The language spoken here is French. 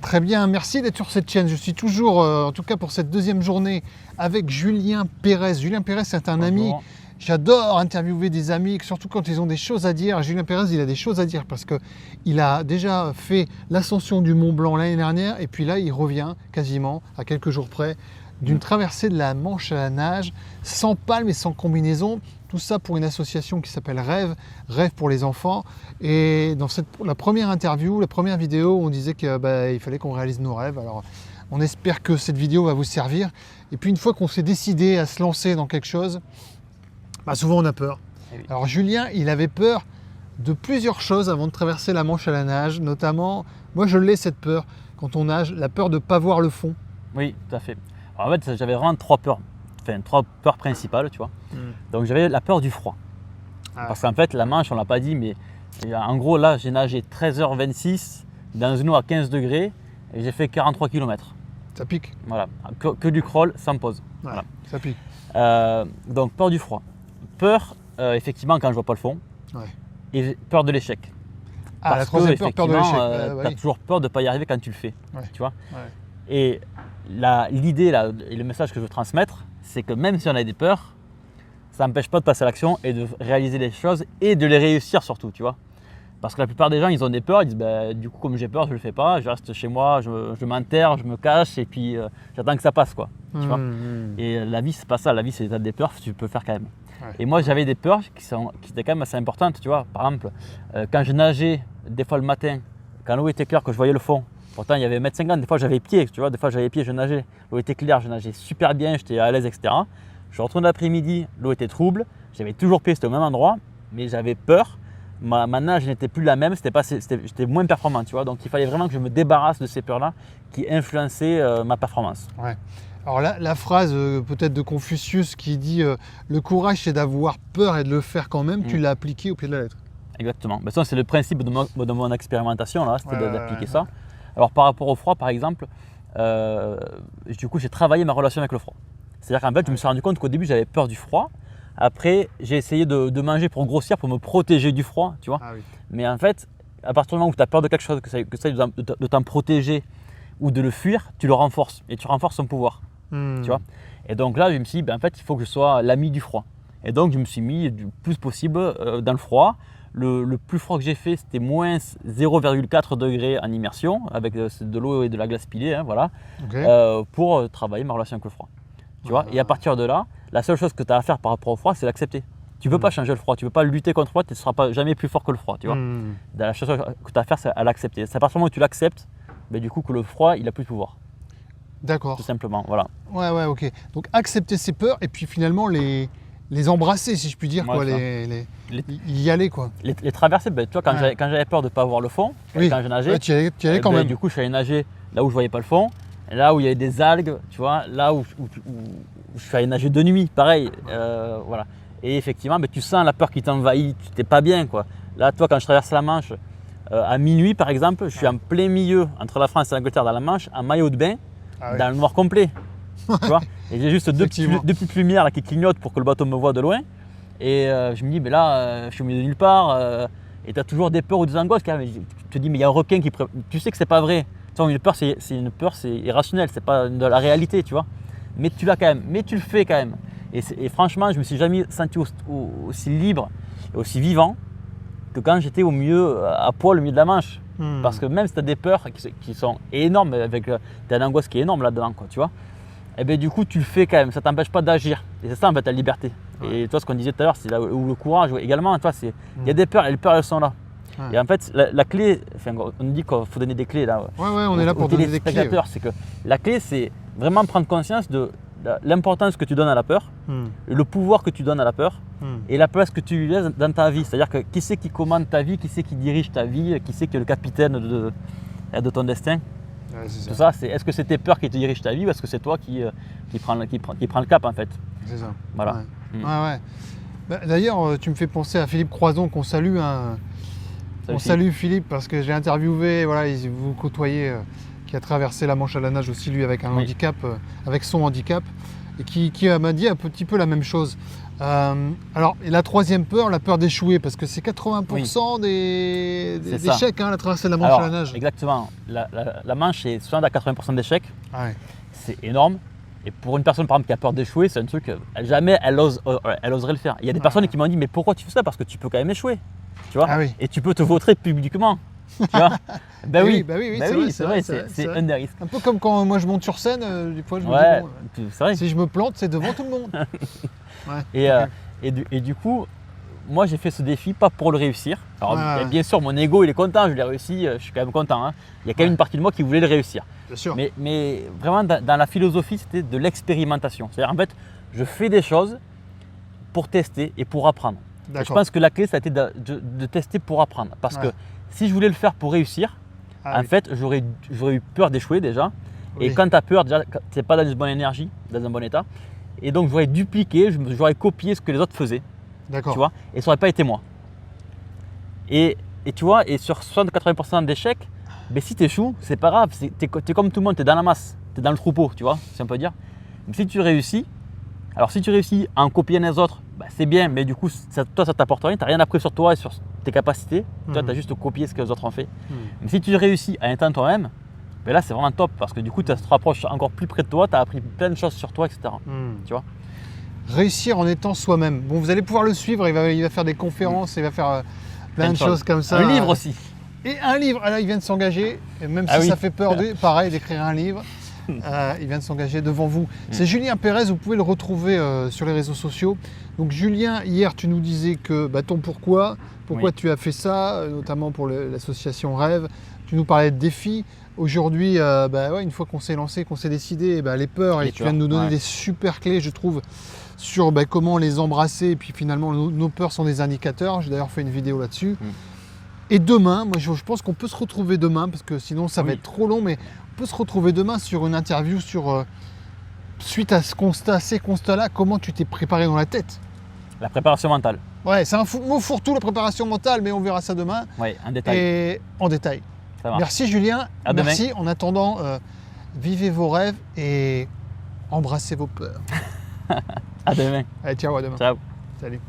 Très bien, merci d'être sur cette chaîne. Je suis toujours, en tout cas pour cette deuxième journée, avec Julien Pérez. Julien Pérez, c'est un ami. J'adore interviewer des amis, surtout quand ils ont des choses à dire. Julien Pérez, il a des choses à dire parce qu'il a déjà fait l'ascension du Mont Blanc l'année dernière et puis là, il revient quasiment à quelques jours près d'une traversée de la Manche à la nage, sans palme et sans combinaison. Tout ça pour une association qui s'appelle Rêve, Rêve pour les enfants. Et dans la première interview, la première vidéo, on disait qu'il fallait qu'on réalise nos rêves. Alors, on espère que cette vidéo va vous servir. Et puis, une fois qu'on s'est décidé à se lancer dans quelque chose, souvent on a peur. Oui. Alors, Julien, il avait peur de plusieurs choses avant de traverser la Manche à la nage. Notamment, moi, je l'ai cette peur quand on nage, la peur de ne pas voir le fond. Oui, tout à fait. Alors, en fait, j'avais vraiment trois peurs principales, tu vois. Donc j'avais la peur du froid. Parce qu'en fait, la Manche, on ne l'a pas dit, mais en gros, là, j'ai nagé 13h26 dans une eau à 15 degrés et j'ai fait 43 km. Ça pique. Voilà, que du crawl sans pause. Ouais, voilà. Ça pique. Donc peur du froid. Peur, effectivement, quand je ne vois pas le fond. Ouais. Et peur de l'échec. La troisième peur de l'échec. Tu as toujours peur de ne pas y arriver quand tu le fais. Ouais. Tu vois. Ouais. Et l'idée et le message que je veux transmettre, c'est que même si on a des peurs, ça n'empêche pas de passer à l'action et de réaliser les choses et de les réussir surtout, tu vois. Parce que la plupart des gens, ils ont des peurs, ils disent du coup, comme j'ai peur, je ne le fais pas, je reste chez moi, je m'enterre, je me cache et puis j'attends que ça passe, quoi. Tu vois. Et la vie, c'est pas ça, la vie, c'est des peurs, tu peux le faire quand même. Ouais. Et moi, j'avais des peurs qui étaient quand même assez importantes, tu vois. Par exemple, quand je nageais, des fois le matin, quand l'eau était claire, que je voyais le fond, pourtant il y avait 1,50 m, des fois j'avais pied, tu vois, des fois j'avais pied, je nageais, l'eau était claire, je nageais super bien, j'étais à l'aise, etc. Je retourne l'après-midi, l'eau était trouble, j'avais toujours pied, c'était au même endroit, mais j'avais peur, ma nage n'était plus la même, j'étais moins performant, tu vois. Donc il fallait vraiment que je me débarrasse de ces peurs-là qui influençaient ma performance. Ouais. Alors la phrase peut-être de Confucius qui dit le courage c'est d'avoir peur et de le faire quand même, tu l'as appliqué au pied de la lettre. Exactement. Ça, c'est le principe de mon expérimentation, là, c'était d'appliquer ça. Ouais. Alors par rapport au froid, par exemple, du coup, j'ai travaillé ma relation avec le froid. C'est-à-dire qu'en fait, je me suis rendu compte qu'au début, j'avais peur du froid. Après, j'ai essayé de manger pour grossir, pour me protéger du froid, tu vois. Oui. Mais en fait, à partir du moment où tu as peur de quelque chose, que ça de t'en protéger ou de le fuir, tu le renforces et tu renforces son pouvoir, tu vois. Et donc là, je me suis dit, en fait, il faut que je sois l'ami du froid. Et donc, je me suis mis du plus possible dans le froid. Le plus froid que j'ai fait, c'était moins 0,4 degrés en immersion, avec de l'eau et de la glace pilée, hein, voilà, Okay. pour travailler ma relation avec le froid. Tu vois. Et à partir de là, la seule chose que tu as à faire par rapport au froid, c'est l'accepter. Tu ne peux pas changer le froid, tu ne peux pas lutter contre le froid, tu ne seras jamais plus fort que le froid. Tu vois. La seule chose que tu as à faire, c'est à l'accepter. C'est à partir du moment où tu l'acceptes, du coup, que le froid, il n'a plus de pouvoir. D'accord. Tout simplement, voilà. Ouais, ok. Donc accepter ses peurs et puis finalement les embrasser, si je puis dire, quoi, y aller, quoi. Les traverser, tu vois, quand j'avais peur de ne pas voir le fond, quand je nageais, tu y allais quand même. Du coup, je suis allé nager là où je ne voyais pas le fond, là où il y avait des algues, tu vois, là où je suis allé nager de nuit, pareil, voilà. Et effectivement, tu sens la peur qui t'envahit, tu n'es pas bien, quoi. Là, toi, quand je traverse la Manche, à minuit, par exemple, je suis en plein milieu entre la France et l'Angleterre dans la Manche, en maillot de bain, dans le noir complet. Tu vois, et j'ai juste deux petites lumières là, qui clignotent pour que le bateau me voit de loin. Et je me dis, mais là, je suis au milieu de nulle part. Et tu as toujours des peurs ou des angoisses. Tu te dis, mais il y a un requin qui. Tu sais que c'est pas vrai. Tu vois, une peur, c'est irrationnel, c'est pas de la réalité, tu vois. Mais tu l'as quand même, mais tu le fais quand même. Et franchement, je me suis jamais senti aussi libre et aussi vivant que quand j'étais à poil au milieu de la Manche. Parce que même si tu as des peurs qui sont énormes, tu as une angoisse qui est énorme là-dedans, quoi, tu vois. Et bien du coup, tu le fais quand même, ça ne t'empêche pas d'agir. Et c'est ça en fait la liberté. Ouais. Et toi, ce qu'on disait tout à l'heure, c'est là où le courage également, il y a des peurs et les peurs, elles sont là. Ouais. Et en fait, la clé, on dit qu'il faut donner des clés là. Ouais, on est là pour donner des clés. C'est que la clé, c'est vraiment prendre conscience de l'importance que tu donnes à la peur, le pouvoir que tu donnes à la peur et la place que tu lui laisses dans ta vie. C'est-à-dire que qui c'est qui commande ta vie, qui c'est qui dirige ta vie, qui c'est qui est le capitaine de ton destin. Ouais, tout ça, est-ce que c'est tes peurs qui te dirigent ta vie ou est-ce que c'est toi qui prend le cap en fait. C'est ça. Voilà. Ouais. D'ailleurs, tu me fais penser à Philippe Croison qu'on salue. On salue Philippe parce que j'ai interviewé, vous côtoyez, qui a traversé la Manche à la nage aussi lui avec un handicap, avec son handicap. et qui m'a dit un petit peu la même chose. Alors, et la troisième peur, la peur d'échouer, parce que c'est 80% C'est d'échecs, hein, la traversée de la Manche Alors, à la nage. exactement. La Manche, c'est 60 à 80% d'échecs. Ah ouais. C'est énorme. Et pour une personne, par exemple, qui a peur d'échouer, c'est un truc, jamais elle oserait le faire. Il y a des personnes qui m'ont dit, mais pourquoi tu fais ça? Parce que tu peux quand même échouer. Tu vois? Ah oui. Et tu peux te vautrer publiquement. Tu vois? Ben oui, c'est vrai, c'est un des risques. Un peu comme quand moi je monte sur scène, des fois je me Ouais, dis, bon, c'est vrai. si je me plante, c'est devant tout le monde. Ouais, Et, ok. et du coup, moi j'ai fait ce défi pas pour le réussir. Alors Ouais. bien sûr, mon ego il est content, je l'ai réussi, je suis quand même content. Hein. Il y a quand même une partie de moi qui voulait le réussir. Bien sûr. Mais vraiment, dans la philosophie, c'était de l'expérimentation. C'est-à-dire, en fait, je fais des choses pour tester et pour apprendre. Et je D'accord. pense que la clé, ça a été de tester pour apprendre. Parce que Ouais. si je voulais le faire pour réussir, Ah en oui. fait, j'aurais eu peur d'échouer déjà. Et Oui. quand tu as peur, déjà, tu n'es pas dans une bonne énergie, dans un bon état. Et donc, j'aurais dupliqué, j'aurais copié ce que les autres faisaient, D'accord. tu vois, et ça n'aurait pas été moi. Et tu vois, et sur 60-80% d'échecs, ben, si tu échoues, c'est pas grave, tu es comme tout le monde, tu es dans la masse, tu es dans le troupeau, tu vois, si on peut dire. Mais si tu réussis, alors si tu réussis à en copier les autres, ben, c'est bien, mais du coup, toi, ça t'apporte rien, tu n'as rien appris sur toi et sur tes capacités, toi, tu as juste copié ce que les autres ont fait. Mais si tu réussis à éteindre toi-même, ben là, c'est vraiment top, parce que du coup, tu te rapproches encore plus près de toi, tu as appris plein de choses sur toi, etc. Tu vois. Réussir en étant soi-même. Bon, vous allez pouvoir le suivre, il va faire des conférences, il va faire plein de choses comme ça. Un livre aussi. Et un livre, ah là il vient de s'engager, et même si oui. ça fait peur, pareil, d'écrire un livre, il vient de s'engager devant vous. C'est Julien Pérez, vous pouvez le retrouver sur les réseaux sociaux. Donc Julien, hier tu nous disais que ton pourquoi Oui. tu as fait ça, notamment pour l'association Rêve, tu nous parlais de défis. Aujourd'hui, une fois qu'on s'est lancé, qu'on s'est décidé, les peurs, et tu viens de nous donner des super clés, je trouve, sur comment les embrasser, et puis finalement nos peurs sont des indicateurs. J'ai d'ailleurs fait une vidéo là-dessus. Et demain, moi je pense qu'on peut se retrouver demain, parce que sinon ça va être trop long, mais on peut se retrouver demain sur une interview sur, suite à ces constats-là, comment tu t'es préparé dans la tête. La préparation mentale. Ouais, c'est un mot fourre-tout, la préparation mentale, mais on verra ça demain. Oui, en détail. Et en détail. Ça marche. Merci Julien, À demain. merci. En attendant, vivez vos rêves et embrassez vos peurs. À demain. Allez, ciao, à demain. Ciao. Salut.